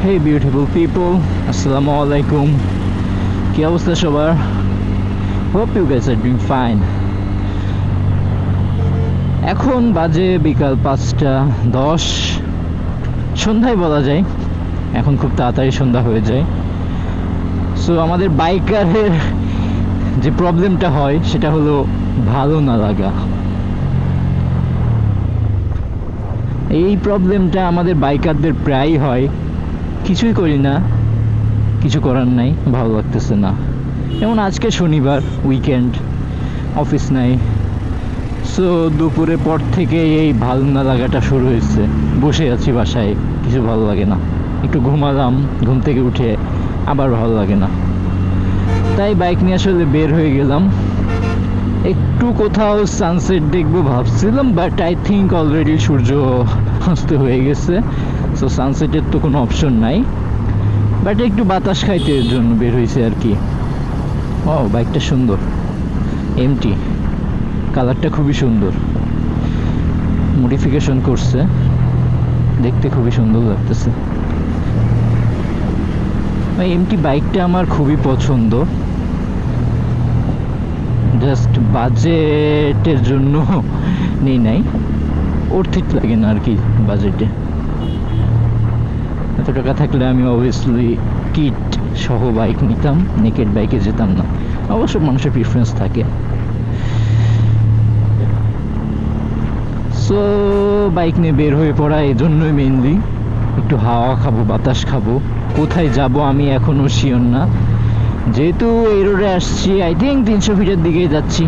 Hey beautiful people, Assalamu alaikum. কি অবস্থা সবার? Hope you guys are doing fine. এখন বাজে বিকাল 5:10, সন্ধ্যায় বলা যায়। এখন খুব তাড়াতাড়ি সন্ধ্যা হয়ে যায়। সো আমাদের বাইকারের যে প্রবলেমটা হয় সেটা হলো ভালো না লাগা। এই প্রবলেমটা আমাদের বাইকারদের প্রায়ই হয়। কিছুই করি না, কিছু করার নাই, ভালো লাগতেছে না। যেমন আজকে শনিবার, উইকেন্ড, অফিস নাই। সো দুপুরের পর থেকে এই ভালো না লাগাটা শুরু হয়েছে। বসে আছি বাসায়, কিছু ভালো লাগে না। একটু ঘুমালাম, ঘুম থেকে উঠে আবার ভালো লাগে না। তাই বাইক নিয়ে আসলে বের হয়ে গেলাম। একটু কোথাও সানসেট দেখবো ভাবছিলাম, বাট আই থিঙ্ক অলরেডি সূর্য অস্ত হয়ে গেছে। সো সানসেটের তো কোনো অপশন নাই, বাট একটু বাতাস খাইতে এর জন্য বের হয়েছে আর কি। ও বাইকটা সুন্দর, এমটি, কালারটা খুবই সুন্দর, মডিফিকেশন করছে, দেখতে খুবই সুন্দর লাগতেছে। এমটি বাইকটা আমার খুবই পছন্দ, জাস্ট বাজেটের জন্য নেই নাই, অর্থিত লাগে না আর কি বাজেটে। এত টাকা থাকলে আমি অবভিয়াসলি কিট সহ বাইক নিতাম, নেকেড বাইকে যেতাম না। অবশ্য মানুষের প্রিফারেন্স থাকে। সো বাইক নিয়ে বের হয়ে পড়া এই জন্যই মেইনলি, একটু হাওয়া খাবো, বাতাস খাবো। কোথায় যাব আমি এখনও শিওর না, যেহেতু এই রোডে আসছি। আই থিঙ্ক 300 ফিটের দিকেই যাচ্ছি।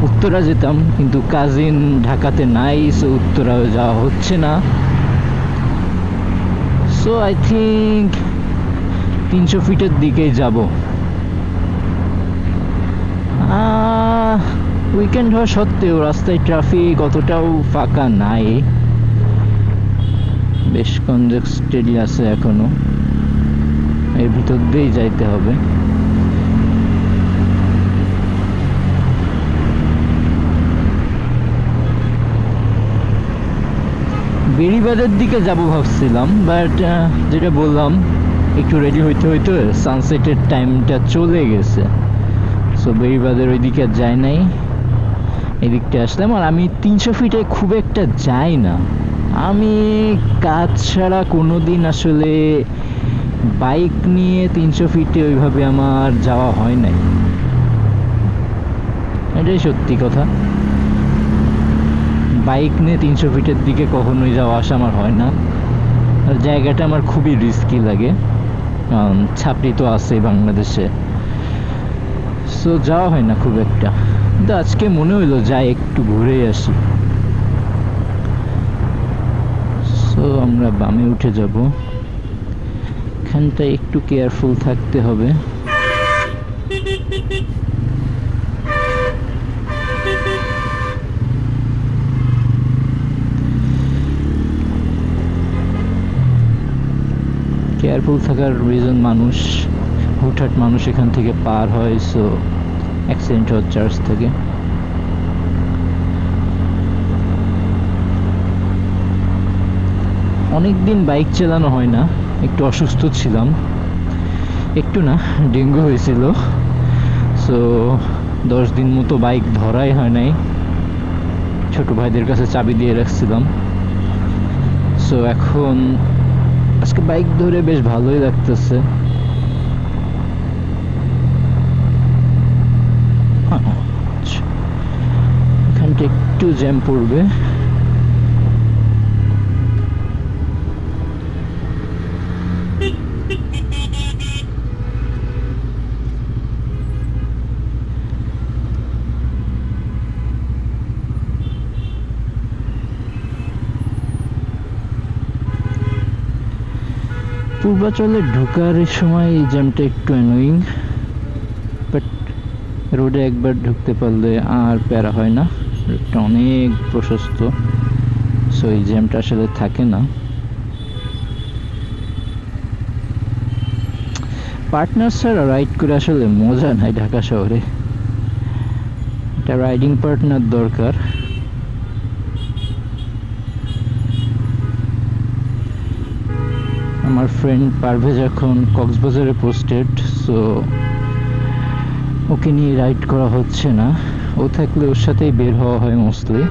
উত্তরা যেতাম, কিন্তু কাজিন ঢাকাতে নাই, সো উত্তরা যাওয়া হচ্ছে না। সো আই থিঙ্ক 300 ফিটের দিকেই যাব। উইকেন্ড হওয়া সত্ত্বেও রাস্তায় ট্রাফিক অতটাও ফাঁকা নাই, বেশ কনজেস্টেডই আছে এখনো। এর ভিতর দিয়েই যাইতে হবে। বেড়িবাঁধের দিকে যাব ভাবছিলাম, বাট যেটা বললাম, একটু রেডি হইতে হইতে সানসেটের টাইমটা চলে গেছে। সো বেড়িবাঁধের ওই দিকে যাই নাই, এদিকটা আসলাম। আর আমি 300 ফিটে খুব একটা যাই না। আমি কাজ ছাড়া কোনো দিন আসলে বাইক নিয়ে 300 ফিটে ওইভাবে আমার যাওয়া হয় নাই, এটাই সত্যি কথা। বাইক নিয়ে 300 ফিটের দিকে কখনোই যাওয়া আসা আমার হয় না। আর জায়গাটা আমার খুবই রিস্কি লাগে, ছাপড়ি তো আছে বাংলাদেশে, সো যাওয়া হয় না খুব একটা। কিন্তু আজকে মনে হইলো যাই একটু ঘুরে আসি। সো আমরা বামে উঠে যাব, এখানটা একটু কেয়ারফুল থাকতে হবে। কেয়ারফুল থাকার রিজন, মানুষ হুটহাট মানুষ এখান থেকে পার হয়, সো অ্যাক্সিডেন্ট হওয়ার চান্স থাকে। অনেক দিন বাইক চালানো হয় না, একটু অসুস্থ ছিলাম, একটু না, ডেঙ্গু হয়েছিল। সো 10 দিন মতো বাইক ধরাই হয় নাই, ছোট ভাইদের কাছে চাবি দিয়ে রাখছিলাম। সো এখন আজকে বাইক ধরে বেশ ভালোই লাগতেছে। এখানটা একটু জ্যাম পড়বে। পূর্বাচলে ঢোকার সময় এই জ্যামটা একটু অ্যানোয়িং, বাট রোডে একবার ঢুকতে পারলে আর প্যারা হয় না। রোডটা অনেক প্রশস্ত, সো এই জ্যামটা আসলে থাকে না। পার্টনার ছাড়া রাইড করে আসলে মজা নাই ঢাকা শহরে, একটা রাইডিং পার্টনার দরকার। আমার ফ্রেন্ড পারভেজ এখন কক্সবাজারে পোস্টেড, সো ওকে নিয়ে রাইড করা হচ্ছে না। ও থাকলে ওর সাথেই বের হওয়া হয় মোস্টলি।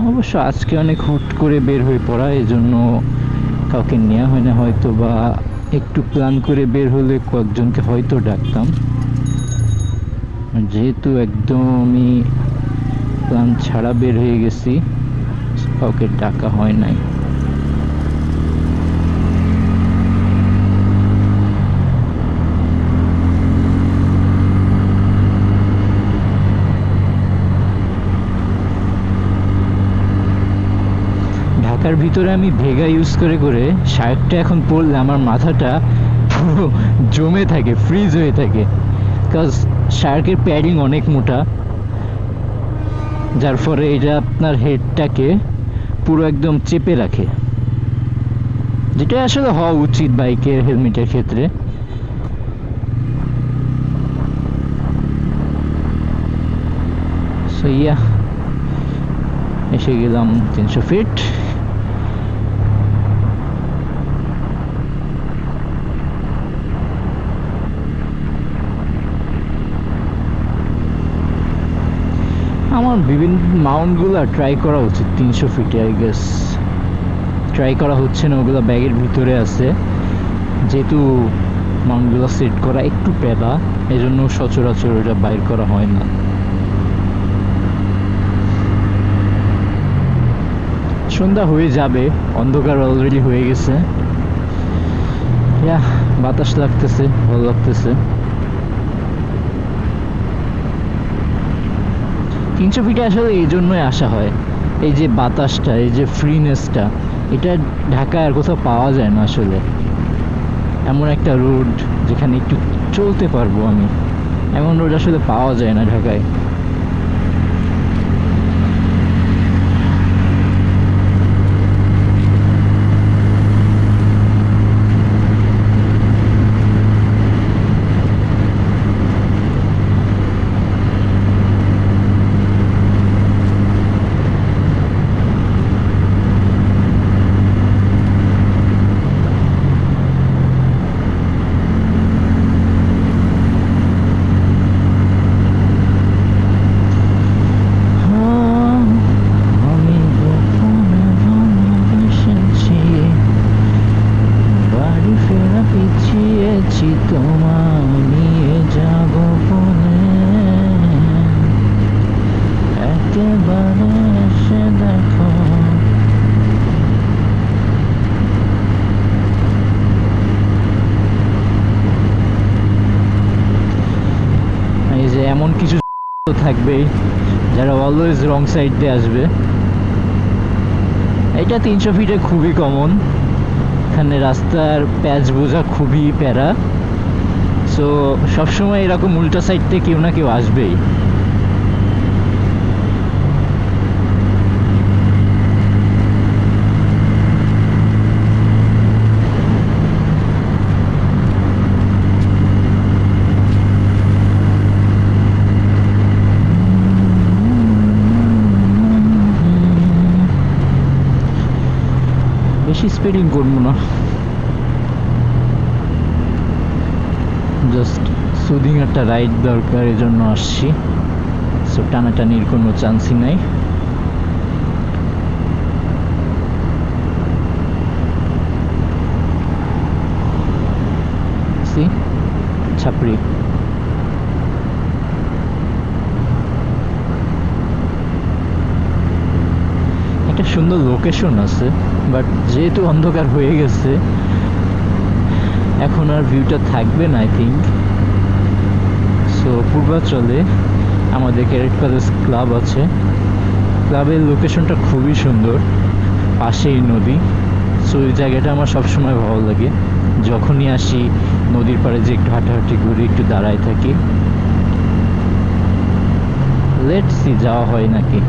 অবশ্য আজকে অনেক হুট করে বের হয়ে পড়া, এই জন্য কাউকে নেওয়া হয় না, হয়তো বা একটু প্ল্যান করে বের হলে কয়েকজনকে হয়তো ডাকতাম। যেহেতু একদমই প্ল্যান ছাড়া বের হয়ে গেছি, কাউকে ডাকা হয় নাই। ঢাকার ভিতরে আমি ভেগা ইউজ করে করে শার্টটা এখন পরলে আমার মাথাটা পুরো জমে থাকে, ফ্রিজ হয়ে থাকে, বিকজ শার্কের প্যাডিং অনেক মোটা, যার ফলে এটা আপনার হেডটাকে পুরো একদম চেপে রাখে, যেটা আসলে হওয়া উচিত বাইকের হেলমেটের ক্ষেত্রে। সো ইয়া, এসে গেলাম 300 ফিট। আমার বিভিন্ন মাউন্টগুলো ট্রাই করা উচিত 300 ফিটে, আই গেস ট্রাই করা হচ্ছে না, ওগুলো ব্যাগের ভিতরে আছে, যেহেতু মাউন্টগুলো সেট করা একটু পেলা, এই জন্য সচরাচর ওটা বাইর করা হয় না। সন্ধ্যা হয়ে যাবে, অন্ধকার অলরেডি হয়ে গেছে। বাতাস লাগতেছে, ভালো লাগতেছে। 300 ফিটে আসলে এই জন্যই আসা হয়, এই যে বাতাসটা, এই যে ফ্রিনেসটা, এটা ঢাকায় আর কোথাও পাওয়া যায় না আসলে। এমন একটা রোড যেখানে একটু চলতে পারবো আমি, এমন রোড আসলে পাওয়া যায় না ঢাকায়। এমন কিছু থাকবেই যারা অলওয়েজ রং সাইড দিয়ে আসবে। এটা 300 ফিটে খুবই কমন, এখানে রাস্তার প্যাচ বোঝা খুবই প্যারা, সো সবসময় এরকম উল্টা সাইড থেকে কেউ না কেউ আসবেই। বেশি স্পিডিং করবো না, জাস্ট সুদিং একটা রাইড দরকার, এই জন্য আসছি। সো টানাটানির কোনো চান্সই নাই। ছাপড়ি একটা সুন্দর লোকেশন আছে, বাট যেহেতু অন্ধকার হয়ে গেছে এখন আর ভিউটা থাকবে না আই থিঙ্ক। সো পূর্বাচলে আমাদের ক্যারেট প্যালেস ক্লাব আছে, ক্লাবের লোকেশনটা খুবই সুন্দর, পাশেই নদী। সো ওই জায়গাটা আমার সবসময় ভালো লাগে, যখনই আসি নদীর পাড়ে যে একটু হাঁটাহাঁটি করি, একটু দাঁড়ায় থাকি। লেটস সি যাওয়া হয় নাকি।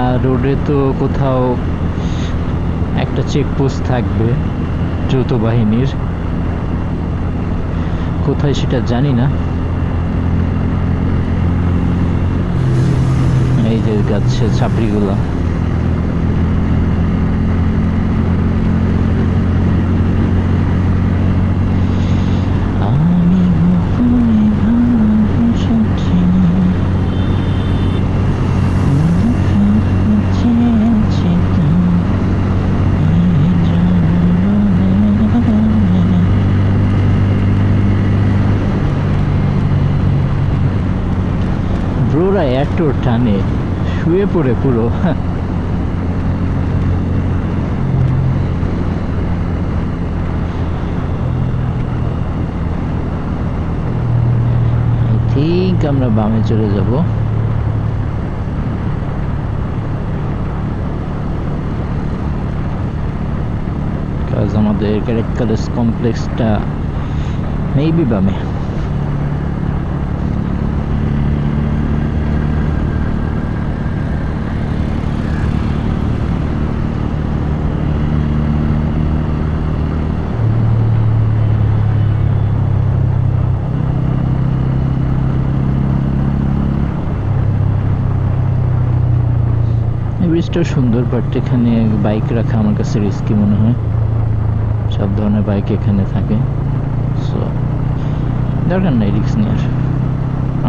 আর রোডে তো কোথাও একটা চেকপোস্ট থাকবে যৌথ বাহিনীর, কোথায় সেটা জানি না। এই যে গাছের ছাপড়িগুলো, ব্রোরা এত টানে শুয়ে পড়ে পুরো। ঠিক আমরা বামে চলে যাব। কাজ আমাদের ক্যারেট কলেজ কমপ্লেক্সটা মেবি বামে। ব্রিজটা সুন্দর, বাট এখানে বাইক রাখা আমার কাছে রিস্কি মনে হয়। সব ধরনের বাইক এখানে থাকে, সো দরকার নাই রিস্ক নেওয়ার।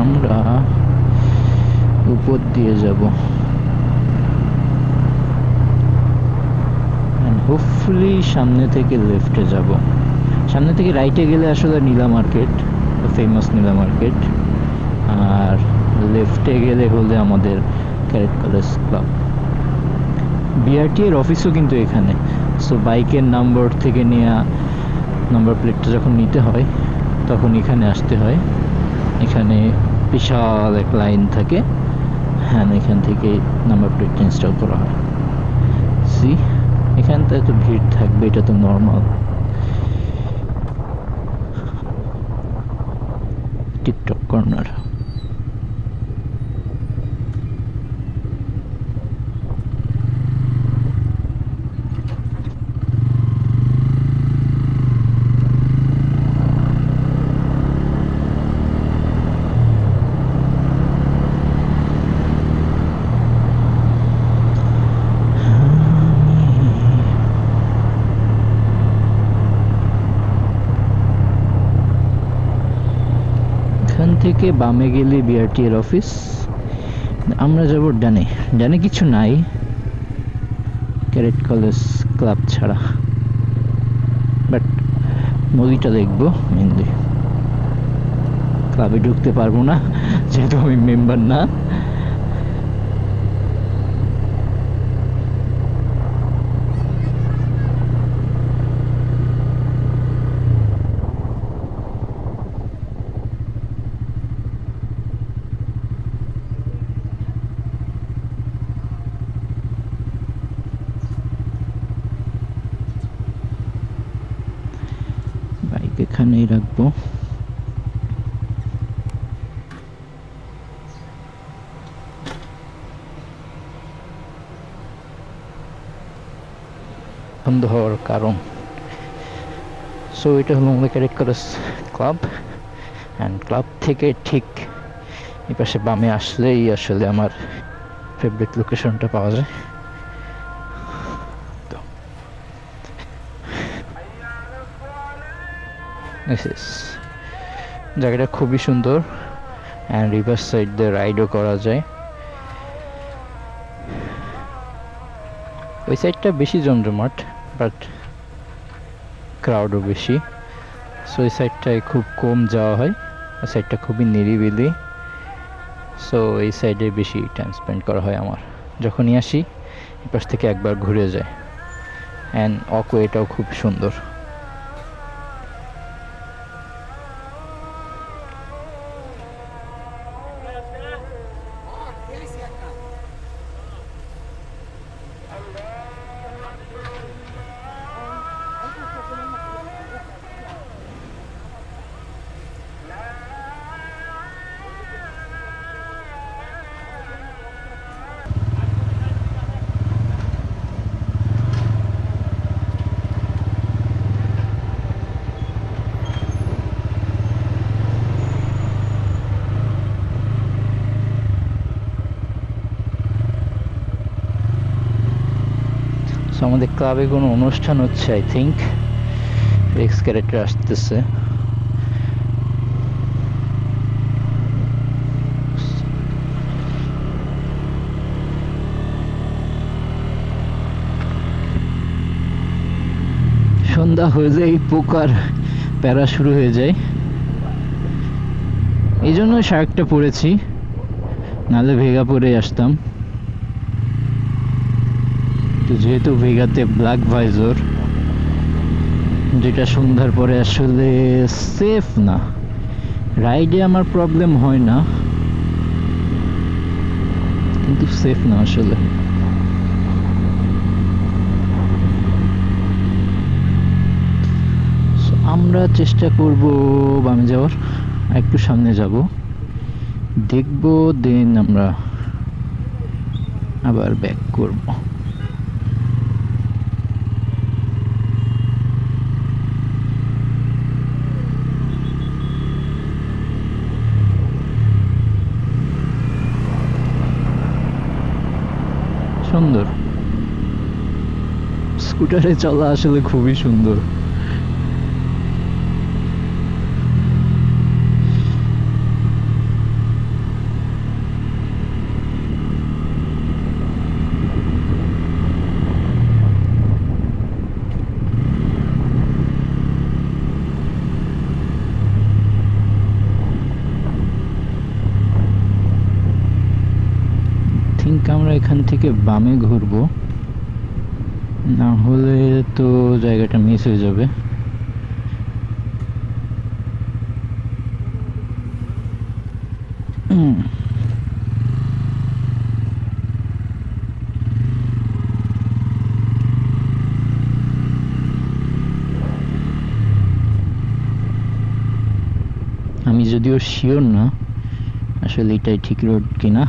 আমরা উপর দিয়ে যাব, হোপফুলি সামনে থেকে লেফটে যাব। সামনে থেকে রাইটে গেলে আসলে নীলা মার্কেট, ফেমাস নীলা মার্কেট, আর লেফটে গেলে হলে আমাদের ক্যারেট কলেজ ক্লাব। বিআরটি এর অফিসও কিন্তু এখানে, সো বাইকের নাম্বার থেকে নেওয়া নাম্বার প্লেটটা যখন নিতে হয় তখন এখানে আসতে হয়। এখানে বিশাল এক লাইন থাকে, হ্যাঁ এখান থেকে নাম্বার প্লেট ইনস্টল করা হয়। সি এখানটায় তো ভিড় থাকবে, এটা তো নর্মাল। TikTok corner. থেকে বামে গেলে বিআরটি এর অফিস, আমরা যাব ডানে। ডানে কিছু নাই ক্যারেট কলেজ ক্লাব ছাড়া, বাট নদীটা দেখবো মেনলি। ক্লাবে ঢুকতে পারবো না যেহেতু আমি মেম্বার না। এখানেই রাখবো। বন্ধ হওয়ার কারণ, সো এটা হলো আমাদের carat college club, and club থেকে ঠিক এই পাশে বামে আসলেই আসলে আমার ফেভারিট লোকেশনটা পাওয়া যায়। জায়গাটা খুবই সুন্দর, অ্যান্ড রিভার সাইড দিয়ে রাইডও করা যায়। ওই সাইডটা বেশি জমজমাট, বাট ক্রাউডও বেশি, সো ওই সাইডটায় খুব কম যাওয়া হয়। ওই সাইডটা খুবই নিরিবিলি, সো এই সাইডে বেশি টাইম স্পেন্ড করা হয় আমার। যখনই আসি এই পাশ থেকে একবার ঘুরে যায়, অ্যান্ড ওয়েটাও খুব সুন্দর। আমাদের ক্লাবে কোনো অনুষ্ঠান হচ্ছে, আই থিঙ্ক এক্স ক্যারেক্টার আসতেছে। সন্ধ্যা হয়ে যায়, পোকার প্যারা শুরু হয়ে যায়, এই জন্য শার্টটা পরেছি, নাহলে ভেগা পরে আসতাম। তো যেহেতু ভেগাতে ব্ল্যাক ভাইজর, যেটা সন্ধ্যার পরে আসলে সেফ না, রাইডে আমার প্রবলেম হয় না, কিন্তু সেফ না আসলে। আমরা চেষ্টা করব বামে যাওয়ার, একটু সামনে যাব, দেখব, দেন আমরা আবার ব্যাক করব। সুন্দর, স্কুটারে চলা আসলে খুবই সুন্দর। থিঙ্ক আমরা এখান থেকে বামে ঘুরবো, না হলে তো জায়গাটা মিস হয়ে যাবে। আমি যদিও শিওর না আসলে এটাই ঠিক রোড কিনা।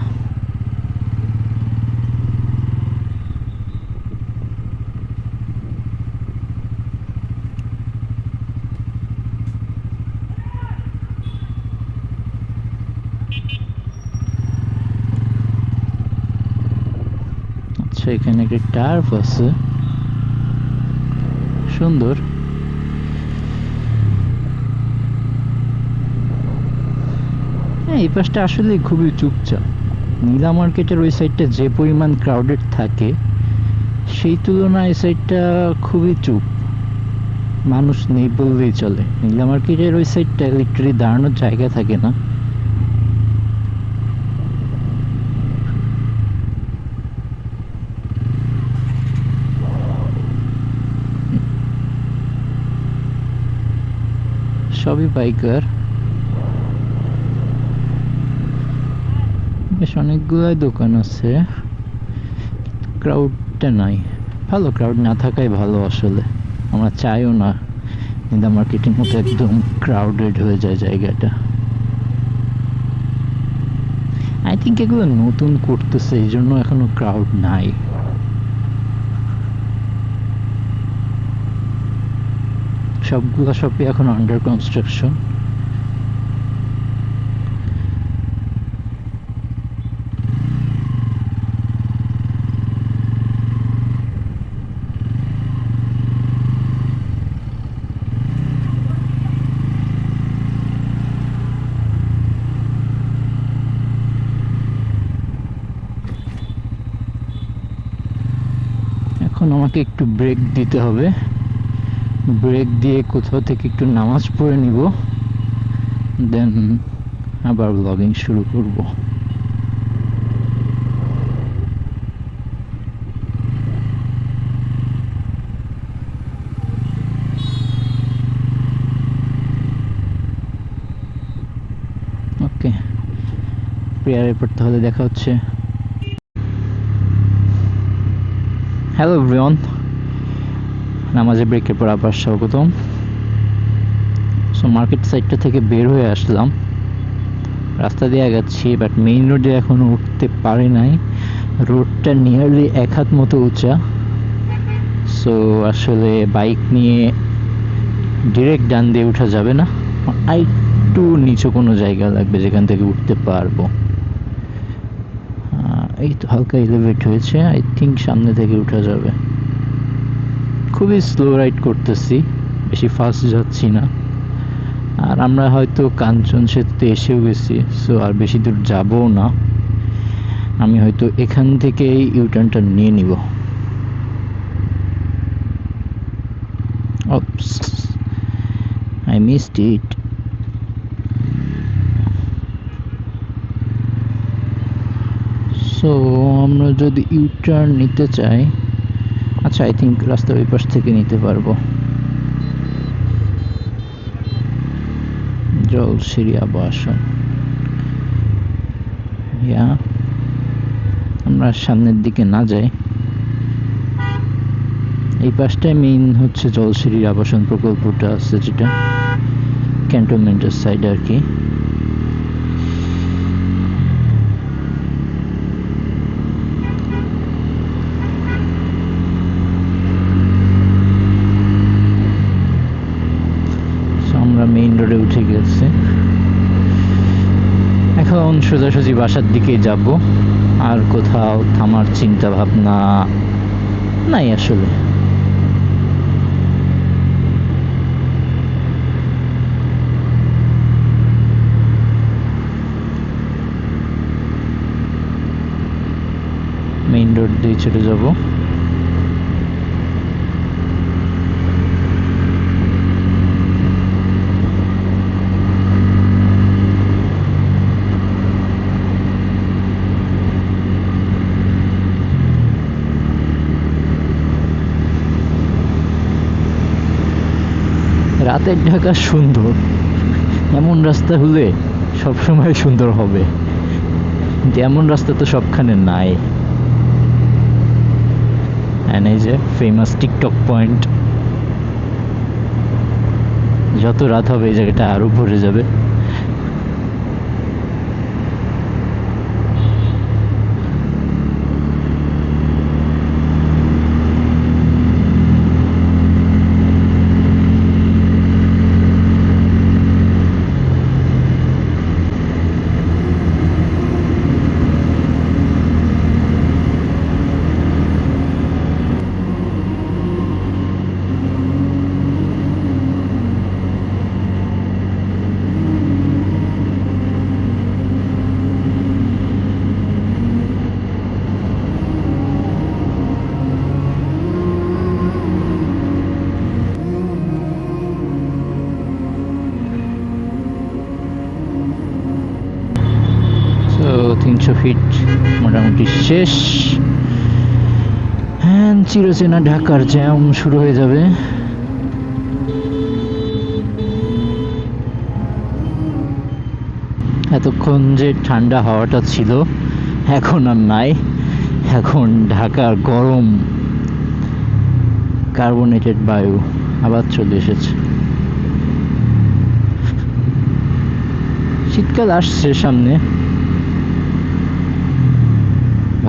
আচ্ছা, এখানে একটা টার্ফ আছে, সুন্দর। হ্যাঁ, এই পাশটা আসলে খুবই চুপচাপ। নীলা মার্কেটের ওই সাইডটা যে পরিমাণ ক্রাউডেড থাকে, সেই তুলনায় এই সাইডটা খুবই চুপ, মানুষ নেই বললেই চলে। নীলা মার্কেটের ওই সাইডটা লিটারালি দাঁড়ানোর জায়গা থাকে না। সবই বাইকার, বেশ অনেকগুলাই দোকান আছে, ক্রাউডটা নাই। ভালো, ক্রাউড না থাকাই ভালো আসলে, আমরা চাইও না নিদা মার্কেটের মতো একদম ক্রাউডেড হয়ে যায় জায়গাটা। আই থিঙ্ক এগুলো নতুন করতেছে, এই জন্য এখনো ক্রাউড নাই। সবগুলো শপই এখন আন্ডার কনস্ট্রাকশন। এখন আমাকে একটু ব্রেক দিতে হবে, ব্রেক দিয়ে কোথাও থেকে একটু নামাজ পড়ে নিব, দেন আবার ব্লগিং শুরু করব। ওকে, প্রেয়ারের পর তাহলে দেখা হচ্ছে। হ্যালো এভরিওয়ান, নামাজের ব্রেকের পর আবার স্বাগতম। সো মার্কেট সাইডটা থেকে বের হয়ে আসলাম, রাস্তা দিয়ে আগাচ্ছি, বাট মেইন রোডে এখনো উঠতে পারি নাই। রোডটা নিয়ারলি 1 হাত মতো উঁচা, সো আসলে বাইক নিয়ে ডিরেক্ট ডান দিয়ে উঠা যাবে না, একটু নিচু কোনো জায়গা লাগবে যেখান থেকে উঠতে পারবো। এই তো হালকা এলিভেট হয়েছে, আই থিঙ্ক সামনে থেকে উঠা যাবে। খুবই স্লো রাইড করতেছি, বেশি ফাস্ট যাচ্ছি না। আর আমরা হয়তো কাঞ্চন সেতুতে এসেও গেছি, সো আর বেশি দূর যাবও না। আমি হয়তো এখান থেকে ইউটার্নটা নিয়ে নিব। Oops, I missed it. So আমরা যদি ইউটার্ন নিতে চাই, আচ্ছা আই থিঙ্ক রাস্তার ওই পাশ থেকে নিতে পারবো। জলসিরি আবাসন, ইয়া আমরা সামনের দিকে না যাই, এই পাশটায় মেইন হচ্ছে জলসিরির আবাসন প্রকল্পটা আছে, যেটা ক্যান্টনমেন্টের সাইডে আর কি। আমরা মেইন রোডে উঠে গেছি, এখন সোজাসুজি বাসার দিকে যাব। আর কোথাও থামার চিন্তা ভাবনা নাই আসলে। মেইন রোড দিয়ে চলে যাব। রাতের ঢাকা সুন্দর, এমন রাস্তা হলে সবসময় সুন্দর হবে, কিন্তু এমন রাস্তা তো সবখানে নাই। এন্ড এই যে ফেমাস টিকটক পয়েন্ট, যত রাত হবে এই জায়গাটা আরো ভরে যাবে। তো 300 ফিট মোটামুটি শেষ। হ্যাঁ, চিরচেনা ঢাকার জ্যাম শুরু হয়ে যাবে। এতক্ষণ যে ঠান্ডা হাওয়াটা ছিল এখন আর নাই, এখন ঢাকার গরম কার্বনেটেড বায়ু আবার চলে এসেছে। শীতকাল আসছে সামনে,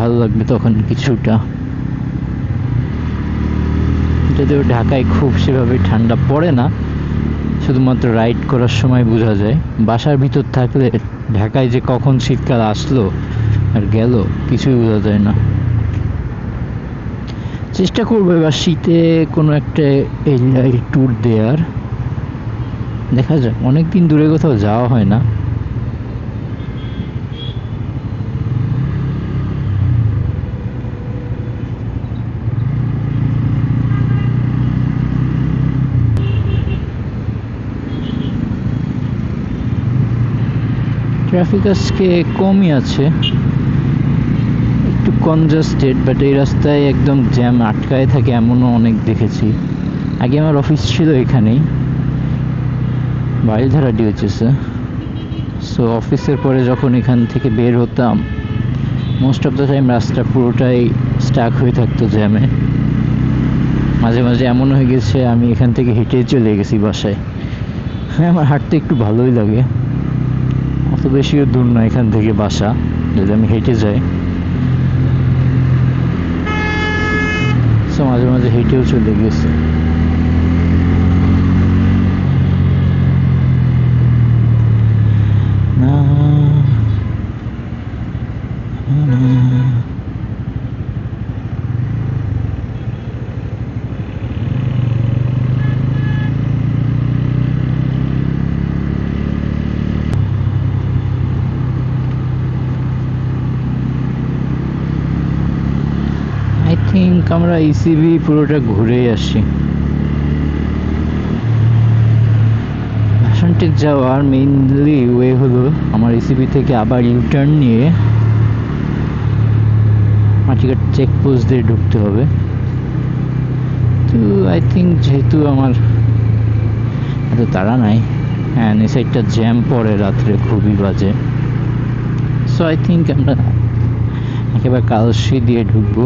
ভালো লাগবে তখন কিছুটা। যদিও ঢাকায় খুব সেভাবে ঠান্ডা পড়ে না, শুধুমাত্র রাইড করার সময় বোঝা যায়। বাসার ভিতর থাকলে ঢাকায় যে কখন শীতকাল আসলো আর গেল কিছুই বোঝা যায় না। চেষ্টা করবো এবার শীতে কোনো একটা এরিয়ায় ট্যুর দেওয়ার, দেখা যাক। অনেকদিন দূরে কোথাও যাওয়া হয় না। ট্রাফিক আজকে কমই আছে, একটু কনজাস্টেড, বাট এই রাস্তায় একদম জ্যাম আটকায় থাকে এমনও অনেক দেখেছি। আগে আমার অফিস ছিল এখানেই, বাড়িধারা ডিওএইচএসে। সো অফিসের পরে যখন এখান থেকে বের হতাম, মোস্ট অফ দ্য টাইম রাস্তা পুরোটাই স্টাক হয়ে থাকতো জ্যামে। মাঝে মাঝে এমন হয়ে গেছে আমি এখান থেকে হেঁটেই চলে গেছি বাসায়। হ্যাঁ, আমার হাঁটতে একটু ভালোই লাগে, অত বেশিও দূর না এখান থেকে বাসা, যদি আমি হেঁটে যাই। সো মাঝে মাঝে হেঁটেও চলে গেছে। না আমরা ইসিবি পুরোটা ঘুরে আসি। ভাষণটেক যাওয়ার মেইনলি ওয়ে হলো আমার ইসিবি থেকে আবার ইউটার্ন নিয়ে মাটিঘাট চেকপোস্ট দিয়ে ঢুকতে হবে। তো আই থিঙ্ক যেহেতু আমার এত তাড়া নাই, হ্যাঁ এই সাইডটা জ্যাম পড়ে রাত্রে খুবই বাজে, সো আই থিঙ্ক আমরা একেবারে কালশি দিয়ে ঢুকবো।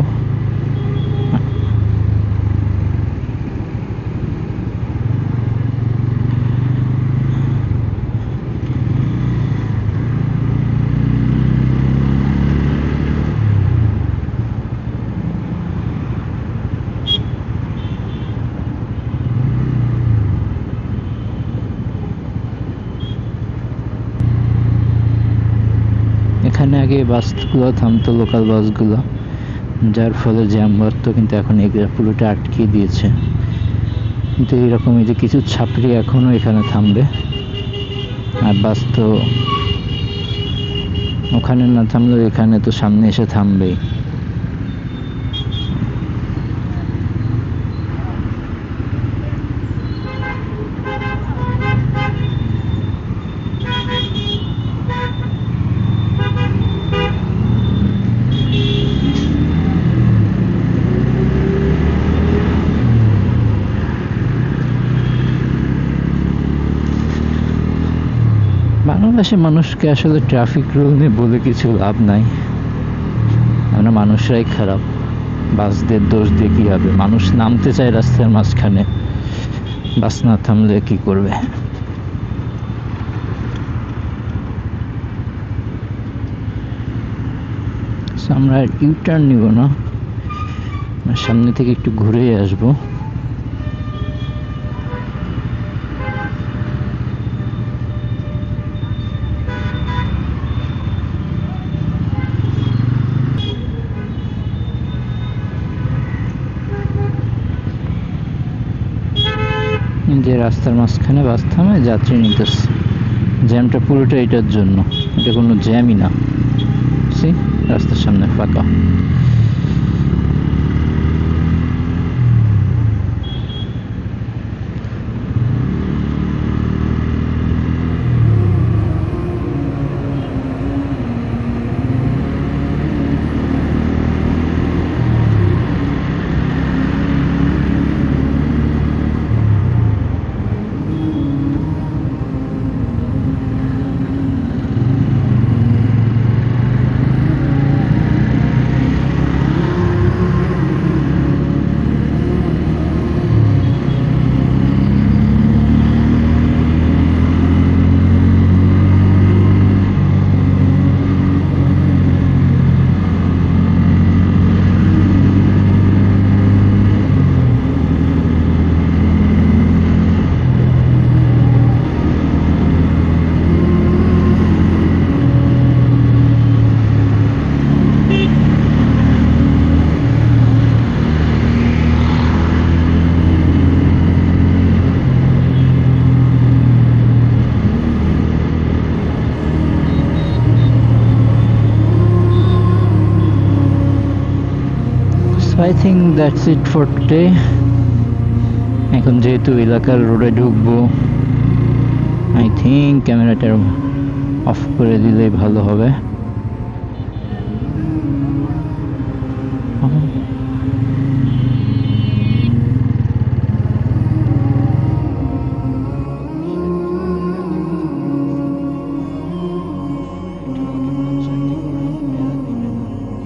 এখানে আগে বাসগুলো থামতো, লোকাল বাসগুলো, যার ফলে জ্যাম বাড়তো, কিন্তু এখন এগুলো পুরোটা আটকে দিয়েছে। কিন্তু এইরকম এই যে কিছু ছাত্রী এখনো এখানে থামবে, আর বাস তো ওখানে না থামলেও এখানে তো সামনে এসে থামবেই। বাংলাদেশের মানুষকে আসলে ট্রাফিক রুল নিয়ে বলে কিছু লাভ নাই, আমরা মানুষরাই খারাপ। বাসদের দোষ দিয়ে কী হবে? মানুষ নামতে চায় রাস্তার মাঝখানে, বাস না থামলে কি করবে? আমরা ইউটার্ন নিব না, সামনে থেকে একটু ঘুরে আসবো। যে রাস্তার মাঝখানে বাস থামে, যাত্রী নিতেছে। জ্যামটা পুরোটা এটার জন্য, এটা কোনো জ্যামই না। রাস্তার সামনে ফাঁকা। I think that's it for today. এখন যেহেতু এলাকার রোডে ঢুকবো, আই থিঙ্ক ক্যামেরাটা অফ করে দিলেই ভালো হবে।